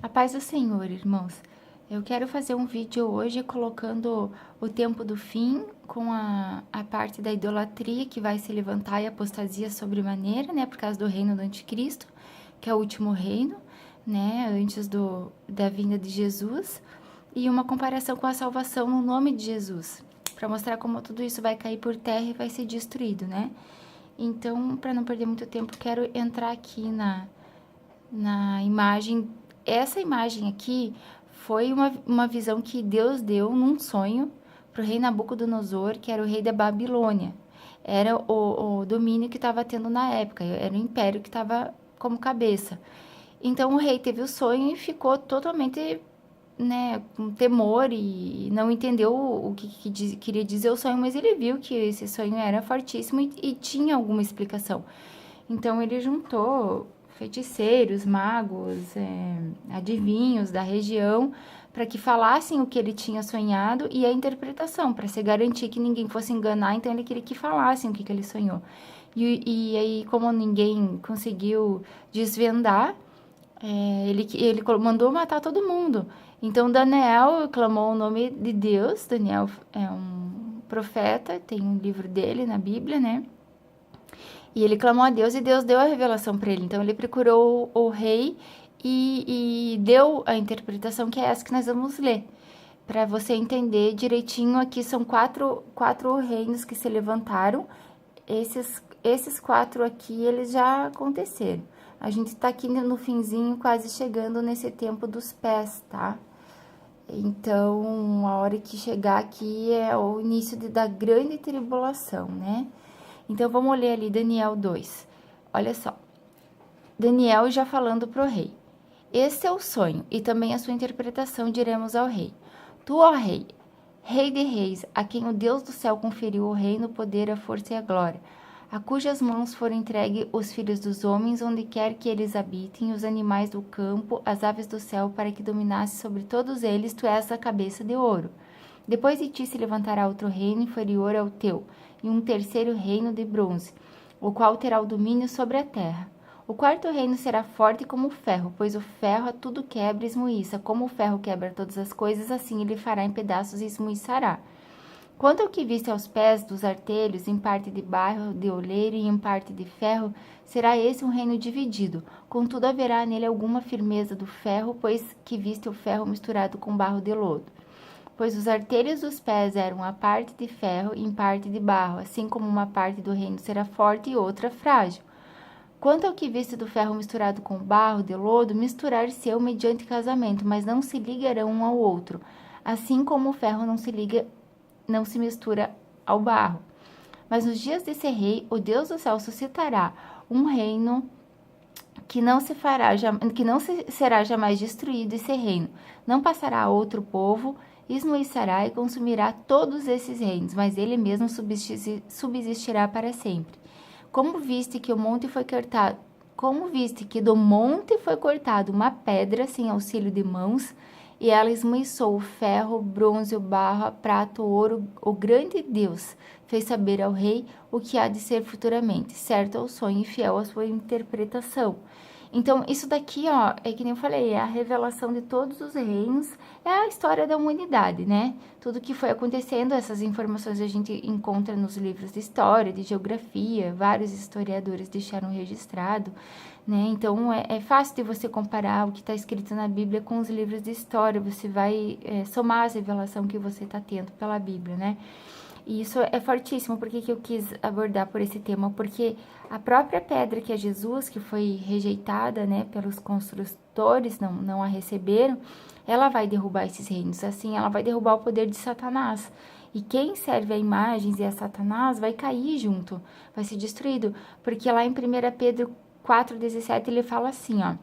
A paz do Senhor, irmãos. Eu quero fazer um vídeo hoje colocando o tempo do fim com a parte da idolatria que vai se levantar e apostasia sobremaneira, né, por causa do reino do anticristo, que é o último reino, né, antes da vinda de Jesus, e uma comparação com a salvação no nome de Jesus, para mostrar como tudo isso vai cair por terra e vai ser destruído, né? Então, para não perder muito tempo, quero entrar aqui na imagem. Essa imagem aqui foi uma visão que Deus deu num sonho para o rei Nabucodonosor, que era o rei da Babilônia. Era o domínio que estava tendo na época, era o império que estava como cabeça. Então o rei teve o sonho e ficou totalmente, né, com temor e não entendeu o que queria dizer o sonho, mas ele viu que esse sonho era fortíssimo e tinha alguma explicação. Então ele juntou feiticeiros, magos, adivinhos da região para que falassem o que ele tinha sonhado e a interpretação, para se garantir que ninguém fosse enganar, então ele queria que falassem o que ele sonhou. E aí, como ninguém conseguiu desvendar, ele mandou matar todo mundo. Então Daniel clamou o nome de Deus. Daniel é um profeta, tem um livro dele na Bíblia, né? E ele clamou a Deus e Deus deu a revelação para ele. Então ele procurou o rei e deu a interpretação que é essa que nós vamos ler. Para você entender direitinho, aqui são quatro reinos que se levantaram. Esses quatro aqui, eles já aconteceram. A gente está aqui no finzinho, quase chegando nesse tempo dos pés, tá? Então, a hora que chegar aqui é o início da grande tribulação, né? Então, vamos ler ali Daniel 2. Olha só. Daniel já falando para o rei. Este é o sonho e também a sua interpretação diremos ao rei. Tu, ó rei, rei de reis, a quem o Deus do céu conferiu o reino, o poder, a força e a glória, a cujas mãos foram entregues os filhos dos homens, onde quer que eles habitem, os animais do campo, as aves do céu, para que dominasse sobre todos eles, tu és a cabeça de ouro. Depois de ti se levantará outro reino inferior ao teu, e um terceiro reino de bronze, o qual terá o domínio sobre a terra. O quarto reino será forte como o ferro, pois o ferro a tudo quebra e esmuiça. Como o ferro quebra todas as coisas, assim ele fará em pedaços e esmuiçará. Quanto ao que viste aos pés dos artelhos, em parte de barro de oleiro e em parte de ferro, será esse um reino dividido. Contudo, haverá nele alguma firmeza do ferro, pois que viste o ferro misturado com barro de lodo. Pois os artelhos dos pés eram a parte de ferro e em parte de barro, assim como uma parte do reino será forte e outra frágil. Quanto ao que viste do ferro misturado com barro de lodo, misturar-se-ão mediante casamento, mas não se ligarão um ao outro, assim como o ferro não se mistura ao barro. Mas nos dias desse rei, o Deus do céu suscitará um reino que não será jamais destruído. Esse reino não passará a outro povo, esmoiçará e consumirá todos esses reinos, mas ele mesmo subsistirá para sempre. Como viste que do monte foi cortado uma pedra sem auxílio de mãos, e ela esmiuçou o ferro, o bronze, o barro, a prata, o ouro, o grande Deus fez saber ao rei o que há de ser futuramente, certo ao sonho e fiel à sua interpretação. Então, isso daqui, ó, é que nem eu falei, é a revelação de todos os reinos, é a história da humanidade, né? Tudo que foi acontecendo, essas informações a gente encontra nos livros de história, de geografia, vários historiadores deixaram registrado, né? Então, é fácil de você comparar o que está escrito na Bíblia com os livros de história, você vai somar as revelações que você está tendo pela Bíblia, né? E isso é fortíssimo. Por que eu quis abordar por esse tema? Porque a própria pedra que é Jesus, que foi rejeitada, né, pelos construtores, não a receberam, ela vai derrubar esses reinos. Assim, ela vai derrubar o poder de Satanás. E quem serve a imagens e a Satanás vai cair junto, vai ser destruído. Porque lá em 1 Pedro 4,17 ele fala assim, ó.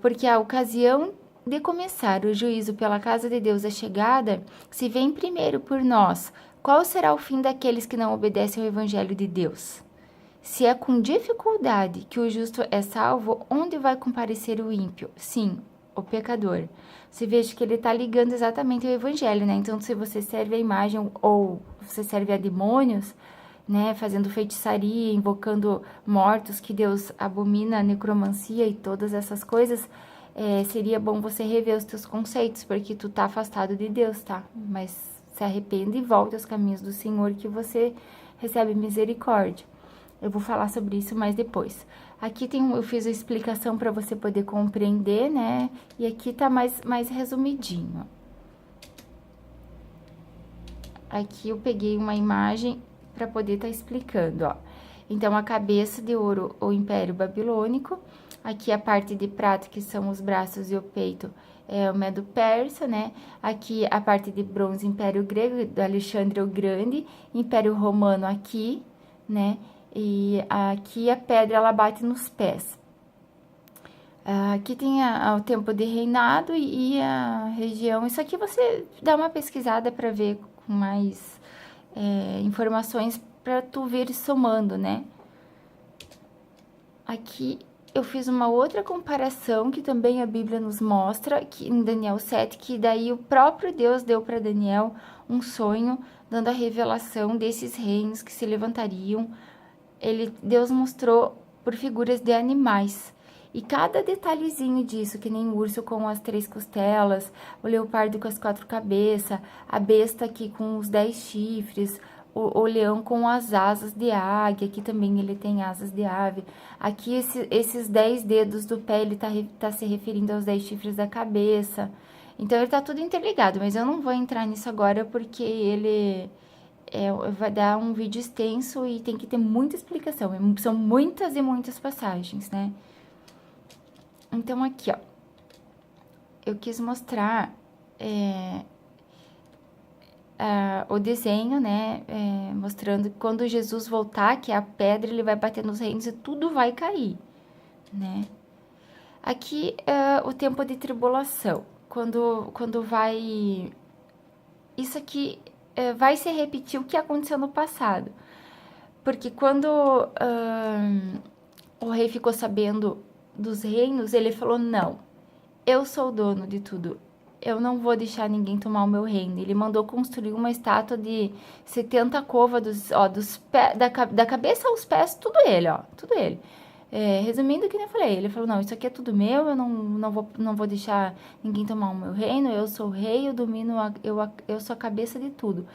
Porque a ocasião de começar o juízo pela casa de Deus é chegada, se vem primeiro por nós, qual será o fim daqueles que não obedecem ao evangelho de Deus? Se é com dificuldade que o justo é salvo, onde vai comparecer o ímpio? Sim, o pecador. Você veja que ele está ligando exatamente ao evangelho, né? Então, se você serve a imagem ou você serve a demônios, né, fazendo feitiçaria, invocando mortos, que Deus abomina a necromancia e todas essas coisas, seria bom você rever os teus conceitos, porque tu tá afastado de Deus, tá? Mas se arrependa e volte aos caminhos do Senhor, que você recebe misericórdia. Eu vou falar sobre isso mais depois. Aqui eu fiz a explicação para você poder compreender, né? E aqui tá mais resumidinho. Aqui eu peguei uma imagem para poder estar explicando, ó. Então, a cabeça de ouro, o Império Babilônico. Aqui a parte de prata, que são os braços e o peito, é o Medo-Persa, né? Aqui a parte de bronze, Império Grego, do Alexandre o Grande. Império Romano aqui, né? E aqui a pedra, ela bate nos pés. Aqui tem o tempo de reinado e a região. Isso aqui você dá uma pesquisada para ver com mais informações para tu ver somando, né? Aqui eu fiz uma outra comparação que também a Bíblia nos mostra, que em Daniel 7, que daí o próprio Deus deu para Daniel um sonho, dando a revelação desses reinos que se levantariam. Deus mostrou por figuras de animais. E cada detalhezinho disso, que nem o urso com as 3 costelas, o leopardo com as 4 cabeças, a besta aqui com os 10 chifres, o leão com as asas de águia, aqui também ele tem asas de ave. Aqui esses 10 dedos do pé, ele tá se referindo aos 10 chifres da cabeça. Então ele tá tudo interligado, mas eu não vou entrar nisso agora porque ele vai dar um vídeo extenso e tem que ter muita explicação. São muitas e muitas passagens, né? Então, aqui, ó, eu quis mostrar o desenho, né, mostrando que quando Jesus voltar, que é a pedra, ele vai bater nos reinos e tudo vai cair, né? Aqui, o tempo de tribulação, quando vai... Isso aqui vai se repetir o que aconteceu no passado, porque quando o rei ficou sabendo dos reinos, ele falou, não, eu sou o dono de tudo, eu não vou deixar ninguém tomar o meu reino. Ele mandou construir uma estátua de 70 covas, da cabeça aos pés, tudo ele, ó, tudo ele. Resumindo o que eu falei, ele falou, não, isso aqui é tudo meu, eu não vou deixar ninguém tomar o meu reino, eu sou o rei, eu domino, eu sou a cabeça de tudo.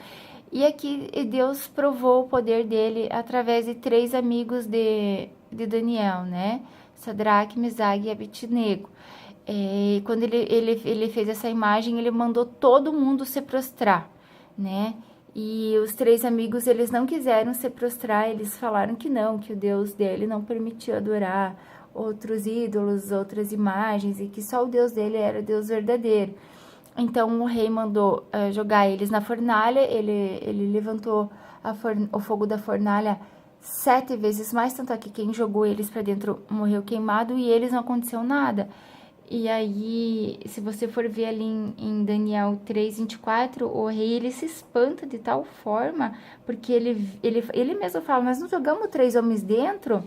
E aqui Deus provou o poder dele através de 3 amigos de Daniel, né? Sadraque, Mesaque e Abednego. Quando ele fez essa imagem, ele mandou todo mundo se prostrar, né? E os 3 amigos, eles não quiseram se prostrar, eles falaram que não, que o Deus dele não permitiu adorar outros ídolos, outras imagens, e que só o Deus dele era o Deus verdadeiro. Então, o rei mandou jogar eles na fornalha, ele levantou o fogo da fornalha 7 vezes mais, tanto é que quem jogou eles para dentro morreu queimado e eles não aconteceu nada. E aí, se você for ver ali em Daniel 3:24, o rei, ele se espanta de tal forma, porque ele mesmo fala, nós não jogamos 3 homens dentro?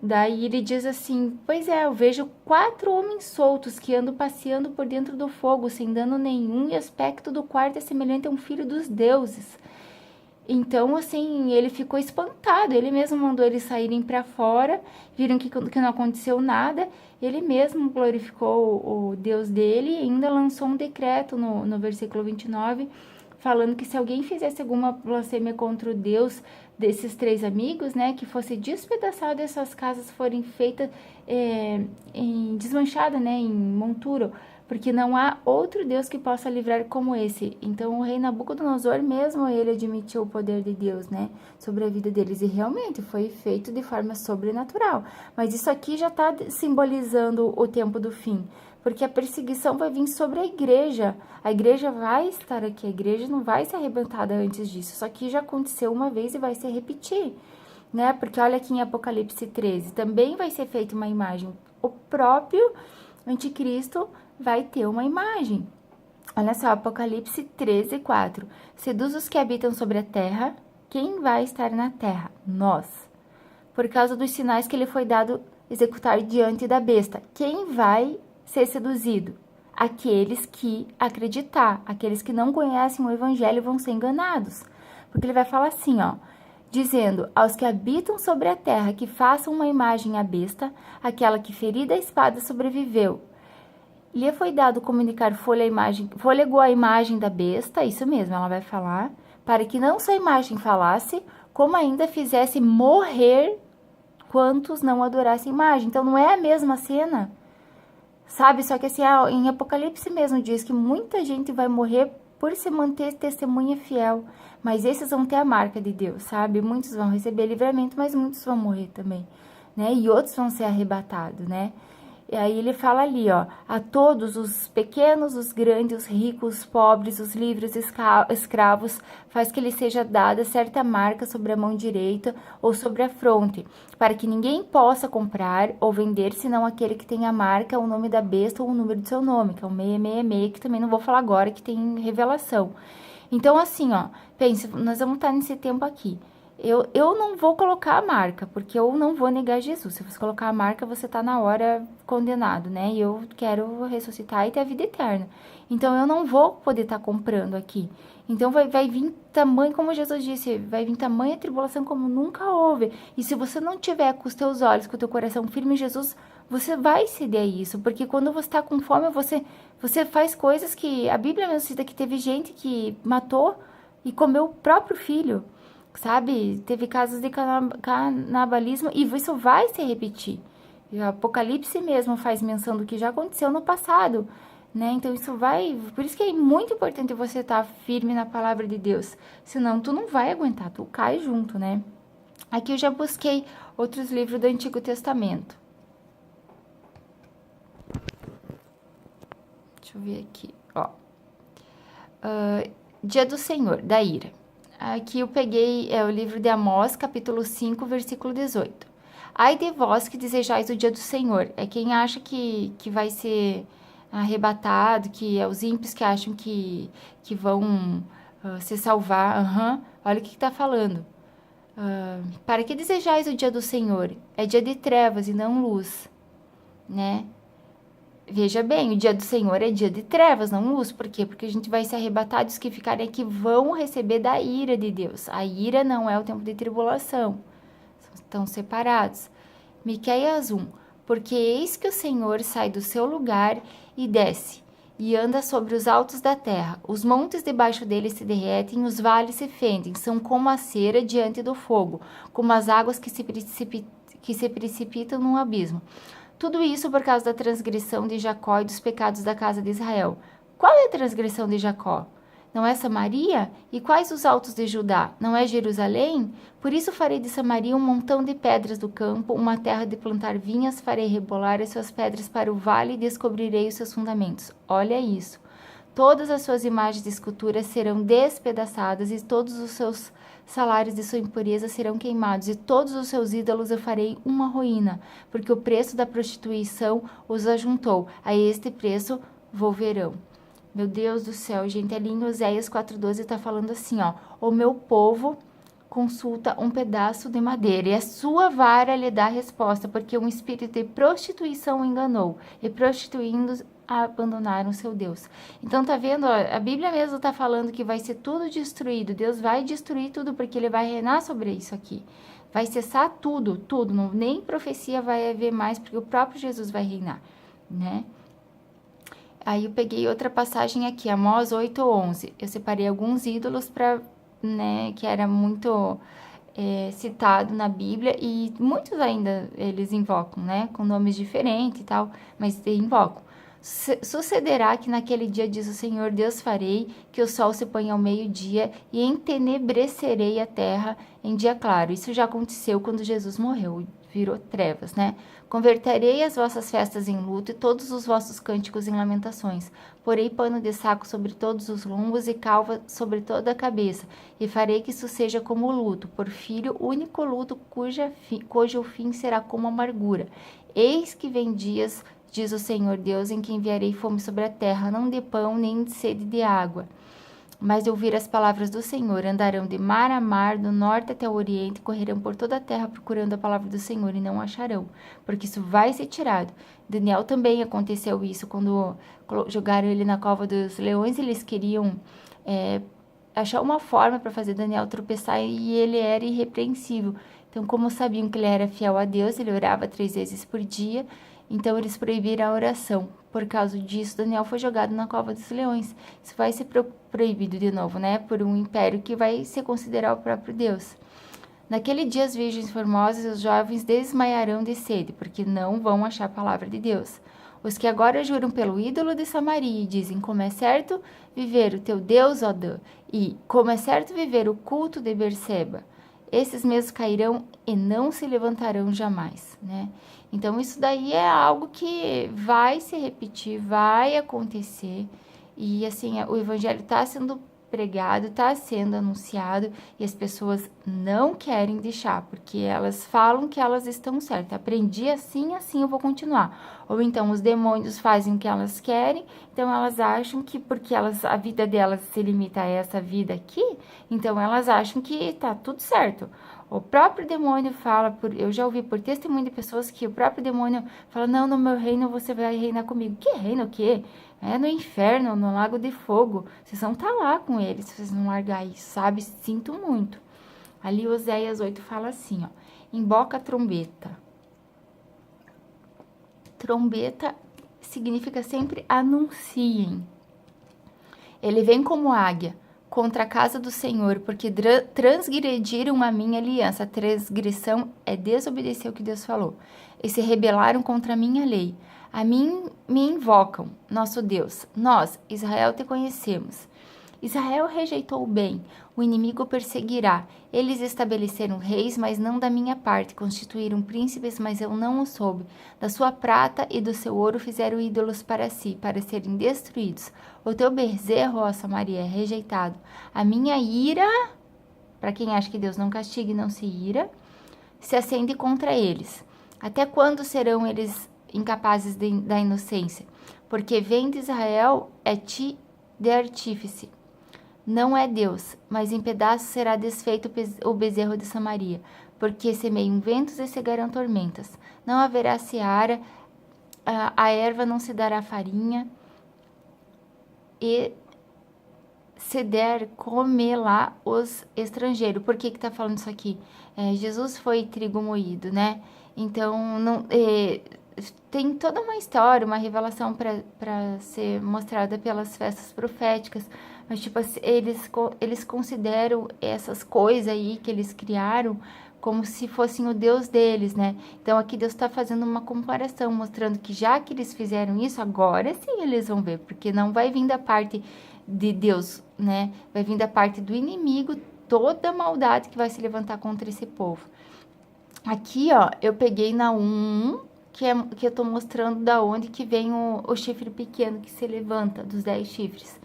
Daí ele diz assim, pois é, eu vejo 4 homens soltos que andam passeando por dentro do fogo, sem dano nenhum, e o aspecto do quarto é semelhante a um filho dos deuses. Então, assim, ele ficou espantado, ele mesmo mandou eles saírem para fora, viram que não aconteceu nada, ele mesmo glorificou o Deus dele e ainda lançou um decreto no versículo 29, falando que se alguém fizesse alguma blasfêmia contra o Deus desses 3 amigos, né, que fosse despedaçado, essas casas forem feitas desmanchadas, né, em monturo, porque não há outro Deus que possa livrar como esse. Então, o rei Nabucodonosor mesmo, ele admitiu o poder de Deus, né, sobre a vida deles, e realmente foi feito de forma sobrenatural. Mas isso aqui já está simbolizando o tempo do fim, porque a perseguição vai vir sobre a igreja vai estar aqui, a igreja não vai ser arrebentada antes disso, isso aqui já aconteceu uma vez e vai se repetir, né, porque olha aqui em Apocalipse 13, também vai ser feita uma imagem, o próprio anticristo vai ter uma imagem. Olha só, Apocalipse 13:4. Seduz os que habitam sobre a terra. Quem vai estar na terra? Nós. Por causa dos sinais que lhe foi dado executar diante da besta. Quem vai ser seduzido? Aqueles que acreditar. Aqueles que não conhecem o evangelho vão ser enganados. Porque ele vai falar assim, ó. Dizendo, aos que habitam sobre a terra, que façam uma imagem à besta, aquela que ferida a espada sobreviveu. Lhe foi dado comunicar fôlego à imagem da besta, isso mesmo, ela vai falar, para que não só a imagem falasse, como ainda fizesse morrer quantos não adorassem a imagem. Então não é a mesma cena, sabe? Só que assim, em Apocalipse mesmo diz que muita gente vai morrer por se manter testemunha fiel, mas esses vão ter a marca de Deus, sabe? Muitos vão receber livramento, mas muitos vão morrer também, né? E outros vão ser arrebatados, né? E aí ele fala ali, ó, a todos os pequenos, os grandes, os ricos, os pobres, os livres, escravos, faz que lhe seja dada certa marca sobre a mão direita ou sobre a fronte, para que ninguém possa comprar ou vender, senão aquele que tem a marca, o nome da besta ou o número do seu nome, que é o 666, que também não vou falar agora, que tem revelação. Então, assim, ó, pense, nós vamos estar nesse tempo aqui. Eu não vou colocar a marca, porque eu não vou negar Jesus. Se você colocar a marca, você tá na hora condenado, né? E eu quero ressuscitar e ter a vida eterna. Então, eu não vou poder estar comprando aqui. Então, vai vir tamanho, como Jesus disse, vai vir tamanha tribulação como nunca houve. E se você não tiver com os teus olhos, com o teu coração firme em Jesus, você vai ceder a isso. Porque quando você está com fome, você faz coisas que a Bíblia mesmo cita que teve gente que matou e comeu o próprio filho. Sabe? Teve casos de canibalismo e isso vai se repetir. O Apocalipse mesmo faz menção do que já aconteceu no passado, né? Então isso vai... Por isso que é muito importante você estar firme na palavra de Deus. Senão tu não vai aguentar, tu cai junto, né? Aqui eu já busquei outros livros do Antigo Testamento. Deixa eu ver aqui, ó. Dia do Senhor, da ira. Aqui eu peguei o livro de Amós, capítulo 5, versículo 18. Ai de vós que desejais o dia do Senhor. É quem acha que vai ser arrebatado, que é os ímpios que acham que vão se salvar. Olha o que está falando. Para que desejais o dia do Senhor? É dia de trevas e não luz, né? Veja bem, o dia do Senhor é dia de trevas, não luz. Por quê? Porque a gente vai ser arrebatado, os que ficarem aqui vão receber da ira de Deus. A ira não é o tempo de tribulação. Estão separados. Miqueias 1. Porque eis que o Senhor sai do seu lugar e desce, e anda sobre os altos da terra. Os montes debaixo dele se derretem, os vales se fendem, são como a cera diante do fogo, como as águas que se precipitam num abismo. Tudo isso por causa da transgressão de Jacó e dos pecados da casa de Israel. Qual é a transgressão de Jacó? Não é Samaria? E quais os altos de Judá? Não é Jerusalém? Por isso farei de Samaria um montão de pedras do campo, uma terra de plantar vinhas, farei rebolar as suas pedras para o vale e descobrirei os seus fundamentos. Olha isso. Todas as suas imagens de escultura serão despedaçadas e todos os seus salários de sua impureza serão queimados, e todos os seus ídolos eu farei uma ruína, porque o preço da prostituição os ajuntou, a este preço volverão. Meu Deus do céu, gente, ali em Oséias 4,12 está falando assim, ó, o meu povo consulta um pedaço de madeira, e a sua vara lhe dá a resposta, porque um espírito de prostituição o enganou, e prostituindo abandonaram seu Deus. Então tá vendo, ó, a Bíblia mesmo tá falando que vai ser tudo destruído. Deus vai destruir tudo porque ele vai reinar sobre isso aqui. Vai cessar tudo, tudo, não, nem profecia vai haver mais porque o próprio Jesus vai reinar, né? Aí eu peguei outra passagem aqui, Amós 8:11. Eu separei alguns ídolos para, né, que era muito citado na Bíblia e muitos ainda eles invocam, né, com nomes diferentes e tal, mas invocam. Sucederá que naquele dia, diz o Senhor Deus, farei que o sol se ponha ao meio-dia e entenebrecerei a terra em dia claro. Isso já aconteceu quando Jesus morreu, virou trevas, né? Converterei as vossas festas em luto e todos os vossos cânticos em lamentações. Porei pano de saco sobre todos os lombos e calva sobre toda a cabeça, e farei que isso seja como o luto, por filho, único luto cujo fim será como amargura. Eis que vem dias, diz o Senhor Deus, em que enviarei fome sobre a terra, não de pão, nem de sede de água. Mas de ouvir as palavras do Senhor, andarão de mar a mar, do norte até o oriente, correrão por toda a terra procurando a palavra do Senhor e não acharão, porque isso vai ser tirado. Daniel também aconteceu isso, quando jogaram ele na cova dos leões, eles queriam achar uma forma para fazer Daniel tropeçar e ele era irrepreensível. Então, como sabiam que ele era fiel a Deus, ele orava 3 vezes por dia, então eles proibiram a oração por causa disso, Daniel foi jogado na cova dos leões. Isso vai ser proibido de novo, né? Por um império que vai se considerar o próprio Deus. Naquele dia as virgens formosas e os jovens desmaiarão de sede, porque não vão achar a palavra de Deus. Os que agora juram pelo ídolo de Samaria e dizem como é certo viver o teu Deus, ó Dan, e como é certo viver o culto de Berseba, esses mesmos cairão e não se levantarão jamais, né? Então isso daí é algo que vai se repetir, vai acontecer, e assim, o evangelho está sendo pregado, está sendo anunciado e as pessoas não querem deixar, porque elas falam que elas estão certas. Aprendi assim, assim eu vou continuar. Ou então os demônios fazem o que elas querem, então elas acham que porque a vida delas se limita a essa vida aqui, então elas acham que tá tudo certo. O próprio demônio fala, eu já ouvi por testemunho de pessoas que o próprio demônio fala, não, no meu reino você vai reinar comigo. Que reino o quê? É no inferno, no lago de fogo. Vocês vão estar lá com eles, se vocês não largar isso, sabe? Sinto muito. Ali Oséias 8 fala assim, ó. Emboca a trombeta. Trombeta significa sempre anunciem. Ele vem como águia contra a casa do Senhor, porque transgrediram a minha aliança. A transgressão é desobedecer o que Deus falou. E se rebelaram contra a minha lei. A mim me invocam, nosso Deus. Nós, Israel, te conhecemos. Israel rejeitou o bem, o inimigo perseguirá. Eles estabeleceram reis, mas não da minha parte. Constituíram príncipes, mas eu não o soube. Da sua prata e do seu ouro fizeram ídolos para si, para serem destruídos. O teu bezerro, ó Samaria, é rejeitado. A minha ira, para quem acha que Deus não castiga e não se ira, se acende contra eles. Até quando serão eles incapazes da inocência? Porque vem de Israel é ti de artífice. Não é Deus, mas em pedaços será desfeito o bezerro de Samaria, porque semeiam ventos e cegarão tormentas. Não haverá seara, a erva não se dará farinha, e se der, comerá os estrangeiros. Por que tá falando isso aqui? Jesus foi trigo moído, né? Então, não, tem toda uma história, uma revelação para ser mostrada pelas festas proféticas, mas tipo, eles consideram essas coisas aí que eles criaram como se fossem o Deus deles, né? Então aqui Deus está fazendo uma comparação, mostrando que já que eles fizeram isso, agora sim eles vão ver, porque não vai vir da parte de Deus, né? Vai vir da parte do inimigo toda a maldade que vai se levantar contra esse povo. Aqui, ó, eu peguei na 1, que eu tô mostrando da onde que vem o chifre pequeno que se levanta, dos 10 chifres.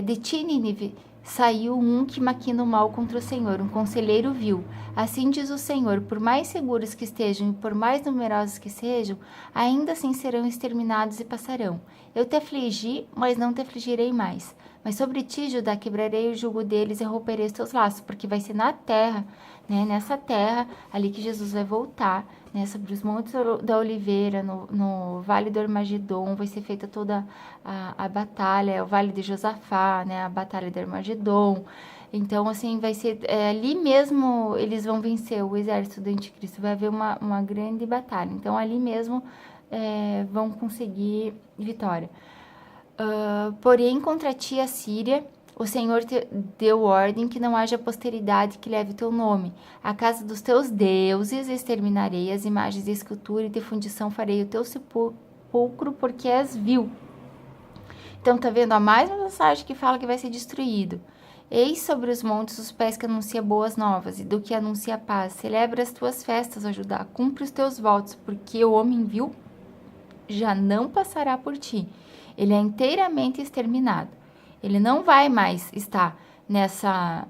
De ti, Nínive, saiu um que maquina o mal contra o Senhor, um conselheiro vil. Assim diz o Senhor, por mais seguros que estejam e por mais numerosos que sejam, ainda assim serão exterminados e passarão. Eu te afligi, mas não te afligirei mais. Mas sobre ti, Judá, quebrarei o jugo deles e romperei os teus laços, porque vai ser na terra, né, nessa terra, ali que Jesus vai voltar, né, sobre os montes da Oliveira, no Vale do Armagedon, vai ser feita toda a batalha, o Vale de Josafá, né, a Batalha do Armagedon. Então, assim, vai ser ali mesmo eles vão vencer o exército do anticristo, vai haver uma grande batalha. Então, ali mesmo vão conseguir vitória. Porém, contra ti, a Síria, o Senhor te deu ordem que não haja posteridade que leve teu nome. A casa dos teus deuses exterminarei, as imagens de escultura e de fundição farei o teu sepulcro, porque és vil. Então, tá vendo? Há mais uma mensagem que fala que vai ser destruído. Eis sobre os montes os pés que anuncia boas novas, e do que anuncia paz. Celebra as tuas festas, ó Judá, cumpre os teus votos, porque o homem vil já não passará por ti. Ele é inteiramente exterminado. Ele não vai mais estar nessa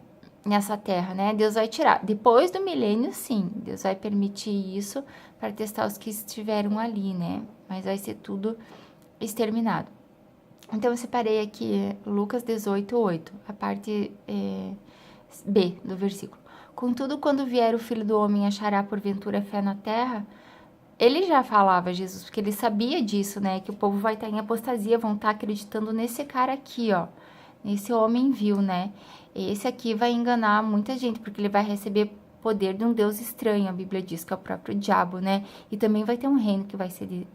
terra, né? Deus vai tirar. Depois do milênio, sim, Deus vai permitir isso para testar os que estiveram ali, né? Mas vai ser tudo exterminado. Então, eu separei aqui Lucas 18:8, a parte B do versículo. Contudo, quando vier o Filho do Homem, achará porventura fé na terra? Ele já falava, Jesus, porque ele sabia disso, né? Que o povo vai estar em apostasia, vão estar acreditando nesse cara aqui, ó. Nesse homem vil, né? Esse aqui vai enganar muita gente, porque ele vai receber poder de um Deus estranho, a Bíblia diz que é o próprio diabo, né? E também vai ter um reino que vai ser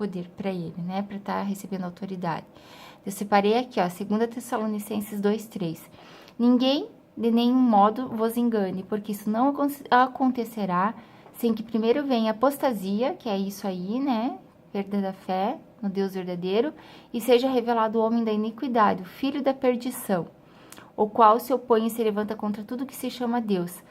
poder para ele, né? Para estar recebendo autoridade. Eu separei aqui, ó, 2 Tessalonicenses 2:3. Ninguém de nenhum modo vos engane, porque isso não acontecerá sem que primeiro venha apostasia, que é isso aí, né? Perda da fé no Deus verdadeiro, e seja revelado o homem da iniquidade, o filho da perdição, o qual se opõe e se levanta contra tudo que se chama Deus,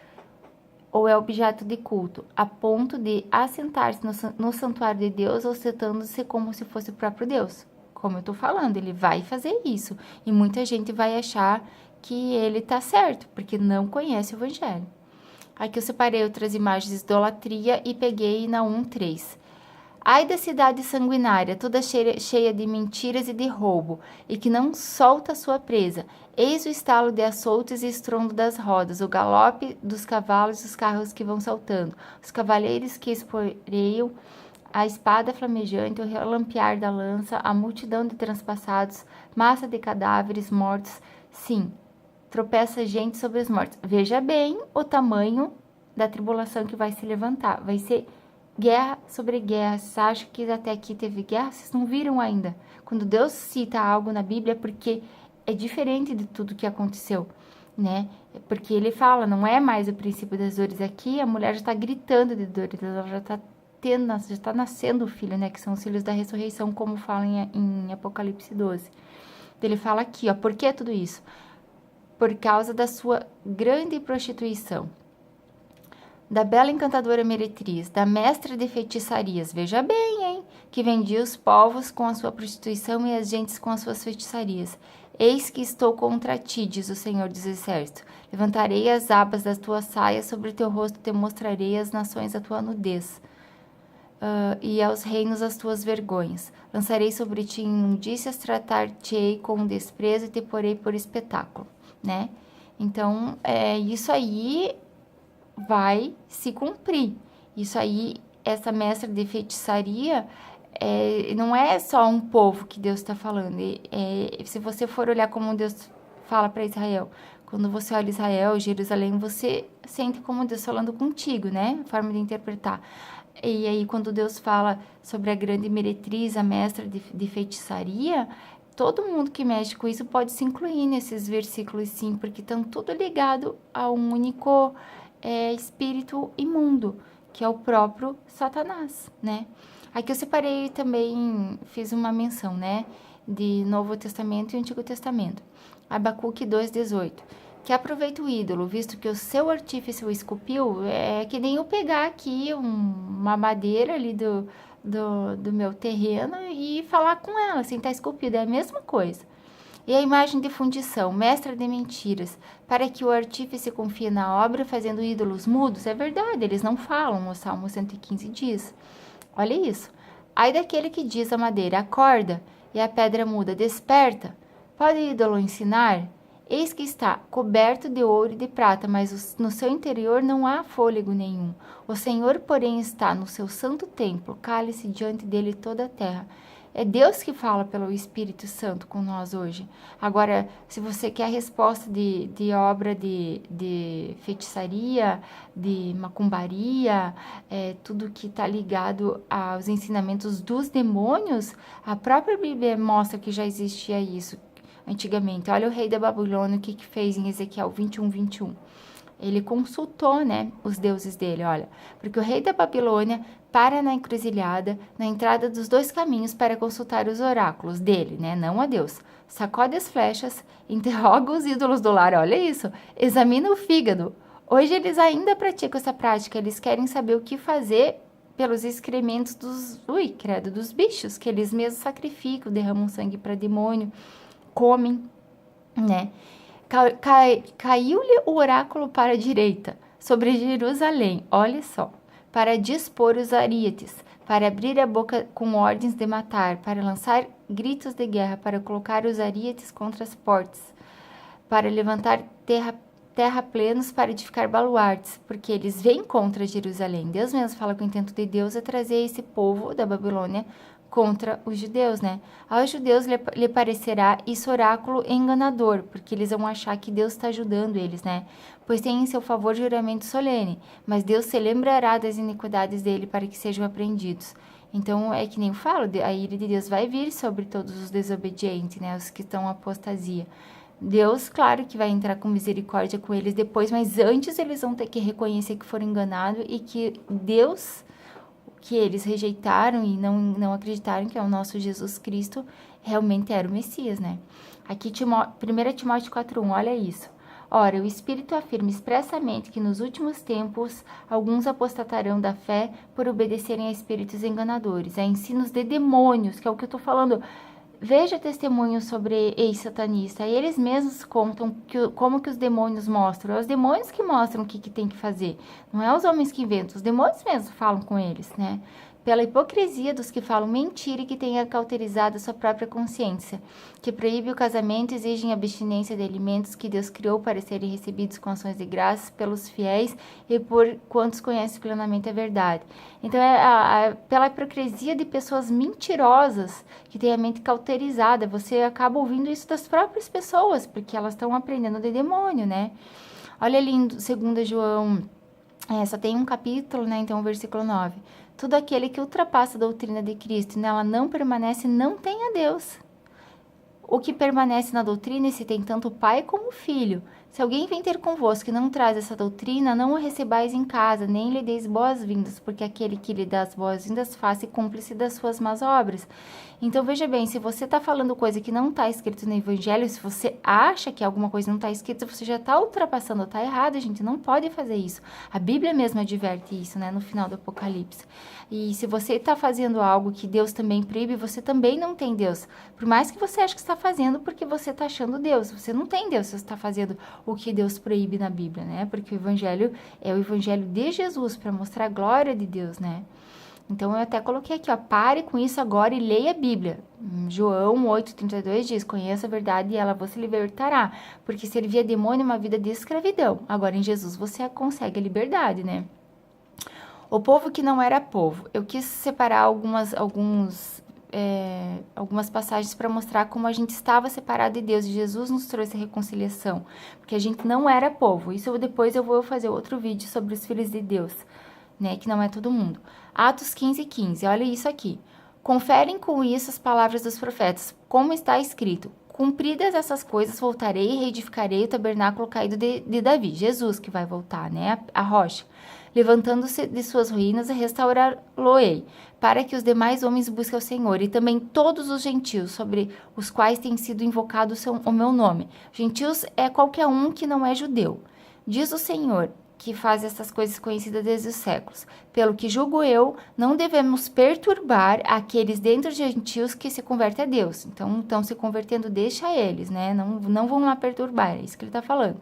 ou é objeto de culto, a ponto de assentar-se no santuário de Deus, ostentando-se como se fosse o próprio Deus. Como eu tô falando, ele vai fazer isso. E muita gente vai achar que ele tá certo, porque não conhece o evangelho. Aqui eu separei outras imagens de idolatria e peguei na 1:3. Ai da cidade sanguinária, toda cheia de mentiras e de roubo, e que não solta sua presa. Eis o estalo de açoutes e estrondo das rodas, o galope dos cavalos e os carros que vão saltando, os cavaleiros que esporeiam, a espada flamejante, o relampear da lança, a multidão de transpassados, massa de cadáveres mortos. Sim, tropeça gente sobre os mortos. Veja bem o tamanho da tribulação que vai se levantar. Vai ser guerra sobre guerra. Vocês acham que até aqui teve guerra? Vocês não viram ainda. Quando Deus cita algo na Bíblia, é porque é diferente de tudo que aconteceu, né? Porque ele fala, não é mais o princípio das dores aqui, a mulher já está gritando de dores, ela já está nascendo o filho, né? Que são os filhos da ressurreição, como fala em Apocalipse 12. Ele fala aqui, ó, por que tudo isso? Por causa da sua grande prostituição, da bela encantadora meretriz, da mestra de feitiçarias, veja bem, hein, que vendia os povos com a sua prostituição e as gentes com as suas feitiçarias. Eis que estou contra ti, diz o Senhor dos Exércitos. Levantarei as abas das tuas saias, sobre o teu rosto te mostrarei às nações a tua nudez, e aos reinos as tuas vergonhas. Lançarei sobre ti imundícias, tratar-te-ei com desprezo e te porei por espetáculo, né? Então, isso aí vai se cumprir. Isso aí, essa mestra de feitiçaria, não é só um povo que Deus está falando. Se você for olhar como Deus fala para Israel, quando você olha Israel, Jerusalém, você sente como Deus falando contigo, né? A forma de interpretar. E aí, quando Deus fala sobre a grande meretriz, a mestra de feitiçaria, todo mundo que mexe com isso pode se incluir nesses versículos, sim, porque estão tudo ligado a um único espírito imundo, que é o próprio Satanás, né? Aqui eu separei também, fiz uma menção, né, de Novo Testamento e Antigo Testamento. Abacuque 2:18. Que aproveita o ídolo, visto que o seu artífice o esculpiu, é que nem eu pegar aqui uma madeira ali do meu terreno e falar com ela, assim, tá esculpida, é a mesma coisa. E a imagem de fundição, mestra de mentiras, para que o artífice confie na obra, fazendo ídolos mudos, é verdade, eles não falam, o Salmo 115 diz. Olha isso. Ai daquele que diz a madeira, acorda, e a pedra muda, desperta. Pode o ídolo ensinar? Eis que está coberto de ouro e de prata, mas no seu interior não há fôlego nenhum. O Senhor, porém, está no seu santo templo, cale-se diante dele toda a terra. É Deus que fala pelo Espírito Santo com nós hoje. Agora, se você quer a resposta de obra de feitiçaria, de macumbaria, tudo que está ligado aos ensinamentos dos demônios, a própria Bíblia mostra que já existia isso antigamente. Olha o rei da Babilônia, o que fez em Ezequiel 21:21. Ele consultou, né, os deuses dele, olha. Porque o rei da Babilônia para na encruzilhada, na entrada dos dois caminhos para consultar os oráculos dele, né, não a Deus. Sacode as flechas, interroga os ídolos do lar, olha isso. Examina o fígado. Hoje eles ainda praticam essa prática, eles querem saber o que fazer pelos excrementos dos bichos, que eles mesmos sacrificam, derramam sangue para demônio, comem, né. Caiu-lhe o oráculo para a direita, sobre Jerusalém, olha só, para dispor os arietes, para abrir a boca com ordens de matar, para lançar gritos de guerra, para colocar os arietes contra as portas, para levantar terraplenos, para edificar baluartes, porque eles vêm contra Jerusalém. Deus mesmo fala que o intento de Deus é trazer esse povo da Babilônia contra os judeus, né? Aos judeus lhe parecerá isso oráculo enganador, porque eles vão achar que Deus está ajudando eles, né? Pois tem em seu favor juramento solene, mas Deus se lembrará das iniquidades dele para que sejam apreendidos. Então, é que nem eu falo, a ira de Deus vai vir sobre todos os desobedientes, né? Os que estão apostasia. Deus, claro que vai entrar com misericórdia com eles depois, mas antes eles vão ter que reconhecer que foram enganados e que Deus, que eles rejeitaram e não acreditaram que é o nosso Jesus Cristo, realmente era o Messias, né? Aqui, 1 Timóteo 4,1, olha isso. Ora, o Espírito afirma expressamente que nos últimos tempos alguns apostatarão da fé por obedecerem a espíritos enganadores, a ensinos de demônios, que é o que eu estou falando. Veja testemunhos sobre ex-satanista. E eles mesmos contam como que os demônios mostram. É os demônios que mostram o que tem que fazer. Não é os homens que inventam. Os demônios mesmos falam com eles, né? Pela hipocrisia dos que falam mentira e que têm cauterizado a sua própria consciência, que proíbe o casamento e exigem abstinência de alimentos que Deus criou para serem recebidos com ações de graças pelos fiéis e por quantos conhecem plenamente a verdade. Então, pela hipocrisia de pessoas mentirosas que têm a mente cauterizada, você acaba ouvindo isso das próprias pessoas, porque elas estão aprendendo de demônio, né? Olha ali em 2 João, só tem um capítulo, né? Então, o versículo 9. Tudo aquele que ultrapassa a doutrina de Cristo e nela não permanece, não tem a Deus. O que permanece na doutrina, esse tem tanto o pai como o filho. Se alguém vem ter convosco e não traz essa doutrina, não o recebais em casa, nem lhe deis boas-vindas, porque aquele que lhe dá as boas-vindas faz-se cúmplice das suas más obras. Então, veja bem, se você está falando coisa que não está escrito no Evangelho, se você acha que alguma coisa não está escrita, você já está ultrapassando, está errado, a gente não pode fazer isso. A Bíblia mesmo adverte isso, né, no final do Apocalipse. E se você está fazendo algo que Deus também proíbe, você também não tem Deus. Por mais que você ache que está fazendo, porque você está achando Deus. Você não tem Deus se você está fazendo o que Deus proíbe na Bíblia, né? Porque o Evangelho é o Evangelho de Jesus, para mostrar a glória de Deus, né? Então, eu até coloquei aqui, ó, pare com isso agora e leia a Bíblia. João 8,32 diz, conheça a verdade e ela vos libertará, porque servia demônio uma vida de escravidão. Agora, em Jesus, você consegue a liberdade, né? O povo que não era povo. Eu quis separar algumas passagens para mostrar como a gente estava separado de Deus. E Jesus nos trouxe a reconciliação, porque a gente não era povo. Isso depois eu vou fazer outro vídeo sobre os filhos de Deus, né? Que não é todo mundo. Atos 15:15. Olha isso aqui. Conferem com isso as palavras dos profetas, como está escrito. Cumpridas essas coisas, voltarei e reedificarei o tabernáculo caído de Davi. Jesus que vai voltar, né? A rocha. Levantando-se de suas ruínas, restaurá-lo-ei, para que os demais homens busquem o Senhor, e também todos os gentios, sobre os quais tem sido invocado o meu nome. Gentios é qualquer um que não é judeu. Diz o Senhor, que faz essas coisas conhecidas desde os séculos. Pelo que julgo eu, não devemos perturbar aqueles dentre os gentios que se convertem a Deus. Então, estão se convertendo, deixa eles, né? Não vão lá perturbar, é isso que ele está falando.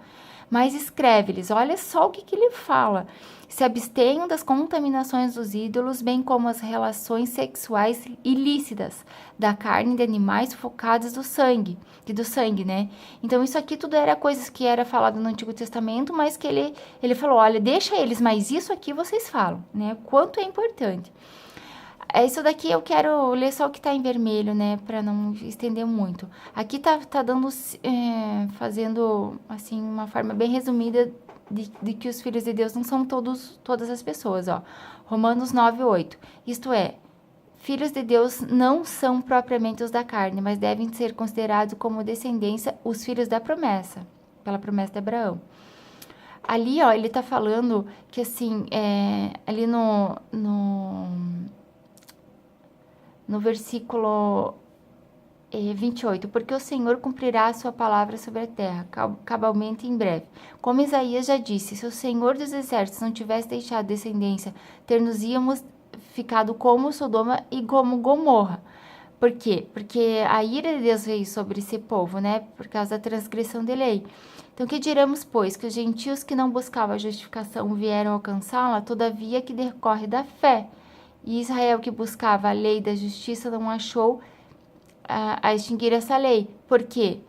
Mas escreve-lhes, olha só o que ele fala. Se abstenham das contaminações dos ídolos, bem como as relações sexuais ilícitas, da carne de animais focados do sangue, né? Então, isso aqui tudo era coisas que era falado no Antigo Testamento, mas que ele falou, olha, deixa eles, mas isso aqui vocês falam, né? Quanto é importante. Isso daqui eu quero ler só o que tá em vermelho, né, para não estender muito. Aqui tá dando, fazendo, assim, uma forma bem resumida de que os filhos de Deus não são todas as pessoas, ó. Romanos 9:8. Isto é, filhos de Deus não são propriamente os da carne, mas devem ser considerados como descendência os filhos da promessa, pela promessa de Abraão. Ali, ó, ele tá falando que, assim, ali no versículo 28, porque o Senhor cumprirá a sua palavra sobre a terra, cabalmente em breve. Como Isaías já disse, se o Senhor dos exércitos não tivesse deixado descendência, ter-nos-íamos ficado como Sodoma e como Gomorra. Por quê? Porque a ira de Deus veio sobre esse povo, né? Por causa da transgressão de lei. Então, que diremos, pois, que os gentios que não buscavam a justificação vieram alcançá-la, todavia que decorre da fé. E Israel, que buscava a lei da justiça, não achou a extinguir essa lei. Por quê?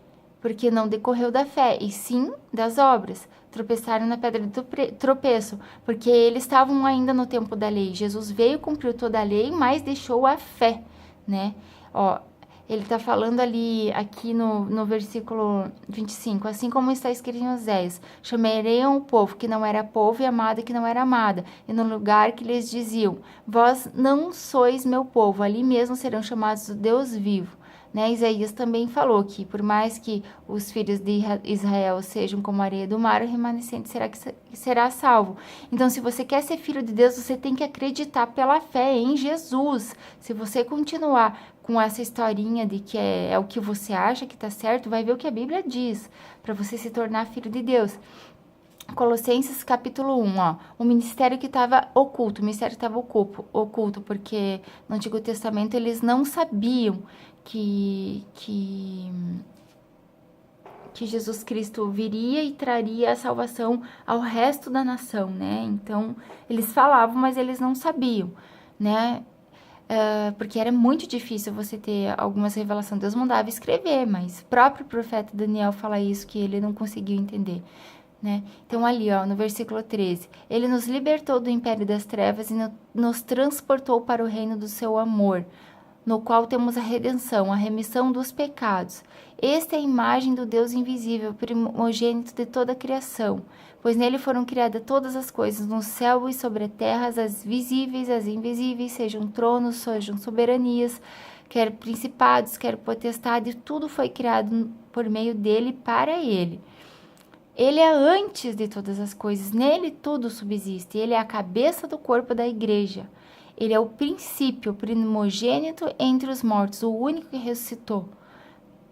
Porque não decorreu da fé, e sim das obras. Tropeçaram na pedra de tropeço, porque eles estavam ainda no tempo da lei. Jesus veio, cumpriu toda a lei, mas deixou a fé, né? Ó, Ele está falando ali, aqui no versículo 25, assim como está escrito em Oséias, chamariam o povo que não era povo e amada que não era amada, e no lugar que lhes diziam, vós não sois meu povo, ali mesmo serão chamados o Deus vivo. Né? Isaías também falou que, por mais que os filhos de Israel sejam como a areia do mar, o remanescente será salvo. Então, se você quer ser filho de Deus, você tem que acreditar pela fé em Jesus. Se você continuar com essa historinha de que é o que você acha que está certo, vai ver o que a Bíblia diz, para você se tornar filho de Deus. Colossenses capítulo 1, ó, o ministério que estava oculto, o ministério estava oculto, porque no Antigo Testamento eles não sabiam que Jesus Cristo viria e traria a salvação ao resto da nação, né? Então, eles falavam, mas eles não sabiam, né? Porque era muito difícil você ter algumas revelações. Deus mandava escrever, mas o próprio profeta Daniel fala isso, que ele não conseguiu entender. Né? Então, ali, ó, no versículo 13, ele nos libertou do império das trevas e nos transportou para o reino do seu amor, no qual temos a redenção, a remissão dos pecados. Esta é a imagem do Deus invisível, primogênito de toda a criação, pois nele foram criadas todas as coisas, no céu e sobre a terra, as visíveis, as invisíveis, sejam tronos, sejam soberanias, quer principados, quer potestade, tudo foi criado por meio dele para ele. Ele é antes de todas as coisas, nele tudo subsiste, ele é a cabeça do corpo da igreja. Ele é o princípio, o primogênito entre os mortos, o único que ressuscitou,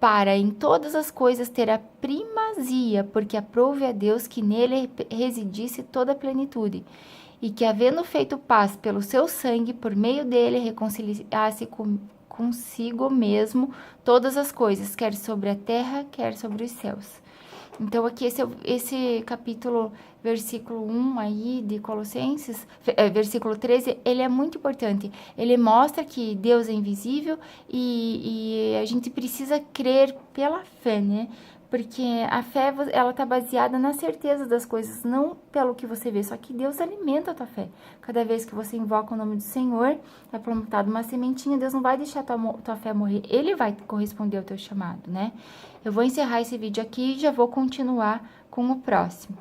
para em todas as coisas ter a primazia, porque aprouve a Deus que nele residisse toda a plenitude, e que, havendo feito paz pelo seu sangue, por meio dele reconciliasse consigo mesmo todas as coisas, quer sobre a terra, quer sobre os céus. Então, aqui esse capítulo, versículo 1 aí de Colossenses, versículo 13, ele é muito importante. Ele mostra que Deus é invisível e a gente precisa crer pela fé, né? Porque a fé, ela tá baseada na certeza das coisas, não pelo que você vê. Só que Deus alimenta a tua fé. Cada vez que você invoca o nome do Senhor, é plantado uma sementinha, Deus não vai deixar tua fé morrer. Ele vai corresponder ao teu chamado, né? Eu vou encerrar esse vídeo aqui e já vou continuar com o próximo.